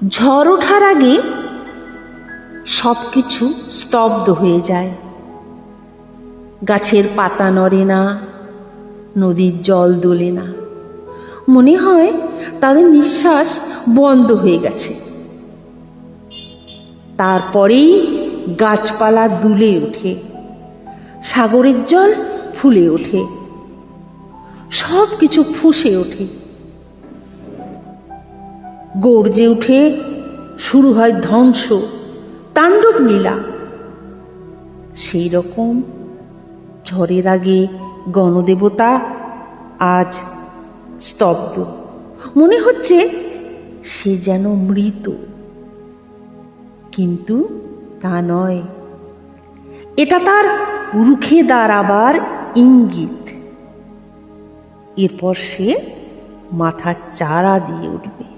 ঝড় ওঠার আগে সবকিছু স্তব্ধ হয়ে যায়। গাছের পাতা নড়ে না, নদীর জল দোলে না। মনে হয় তাদের নিঃশ্বাস বন্ধ হয়ে গেছে। তারপরেই গাছপালা দুলে ওঠে, সাগরের জল ফুলে ওঠে, সব কিছু ফুঁসে ওঠে, গর্জে উঠে, শুরু হয় ধ্বংস, তাণ্ডব লীলা। সেই রকম ঝড়ের আগে গণদেবতা আজ স্তব্ধ। মনে হচ্ছে সে যেন মৃত, কিন্তু তা নয়। এটা তার রুখে দাঁড়াবার ইঙ্গিত। এরপর সে মাথার চারা দিয়ে উঠবে।